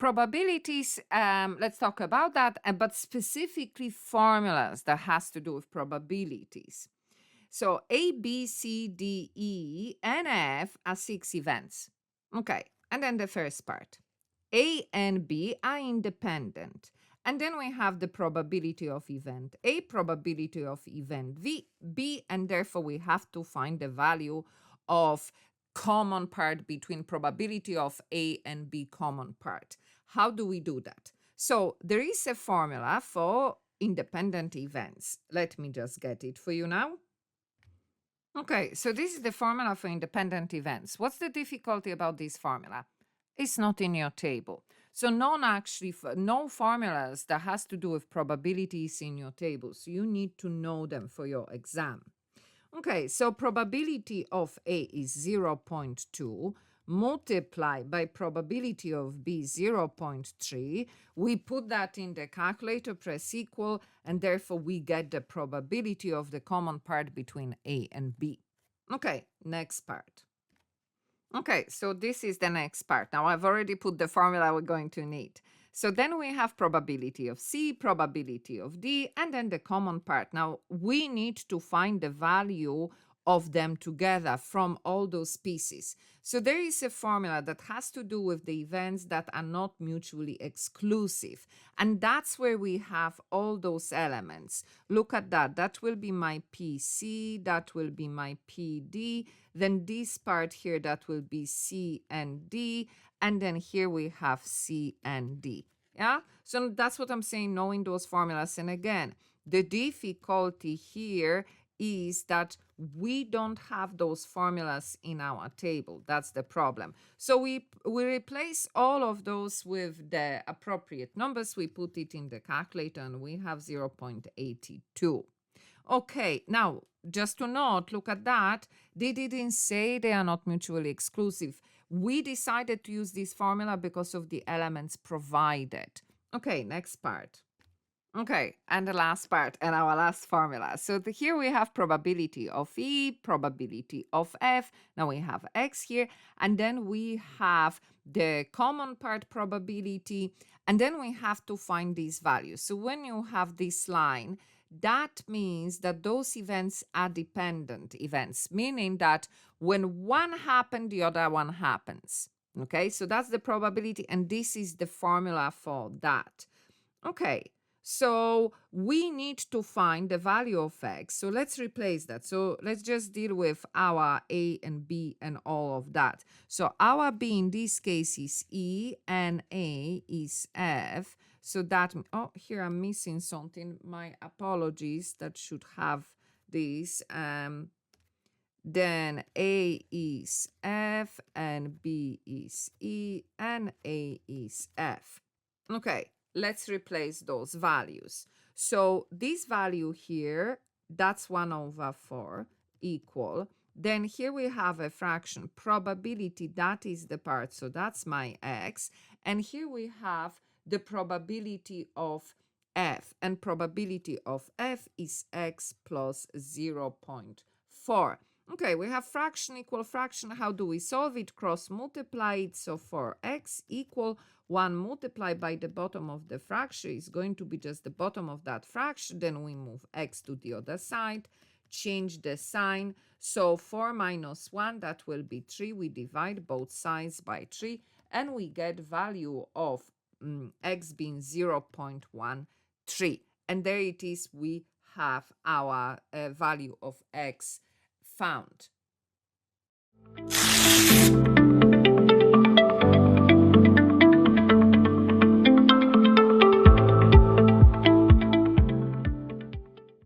probabilities, let's talk about that, but specifically formulas that has to do with probabilities. So A, B, C, D, E, and F are 6 events. Okay, and then the first part. A and B are independent. And then we have the probability of event A, probability of event B, and therefore we have to find the value of common part between probability of A and B common part. How do we do that? So there is a formula for independent events. Let me just get it for you now. Okay, so this is the formula for independent events. What's the difficulty about this formula? It's not in your table. So no formulas that has to do with probabilities in your table. So you need to know them for your exam. Okay, so probability of A is 0.2 multiplied by probability of B 0.3. We put that in the calculator, press equal, and therefore we get the probability of the common part between A and B. Okay, next part. Okay, so this is the next part. Now I've already put the formula we're going to need. So then we have probability of C, probability of D, and then the common part. Now we need to find the value of them together from all those pieces. So there is a formula that has to do with the events that are not mutually exclusive. And that's where we have all those elements. Look at that. That will be my PC, that will be my PD. Then this part here, that will be C and D. And then here we have C and D. Yeah? So that's what I'm saying, knowing those formulas. And again, the difficulty here is that we don't have those formulas in our table. That's the problem. So we replace all of those with the appropriate numbers. We put it in the calculator and we have 0.82. Okay, now just to note, look at that. They didn't say they are not mutually exclusive. We decided to use this formula because of the elements provided. Okay, next part. Okay, and the last part and our last formula. So here we have probability of E, probability of F. Now we have X here, and then we have the common part probability, and then we have to find these values. So when you have this line, that means that those events are dependent events, meaning that when one happens, the other one happens. Okay, so that's the probability, and this is the formula for that. Okay. So we need to find the value of X. So let's replace that. So let's just deal with our A and B and all of that. So our B in this case is E and A is F. So that, oh, here I'm missing something. My apologies. That should have this. Then A is F and B is E and A is F. Okay. Let's replace those values. So this value here, that's 1/4 equal. Then here we have a fraction, probability, that is the part, so that's my X. And here we have the probability of F, and probability of F is X plus 0.4. Okay, we have fraction equal fraction. How do we solve it? Cross multiply it. So for X equal 1 multiplied by the bottom of the fraction is going to be just the bottom of that fraction. Then we move X to the other side, change the sign. So 4 minus 1, that will be 3. We divide both sides by 3, and we get value of X being 0.13. And there it is. We have our value of X found.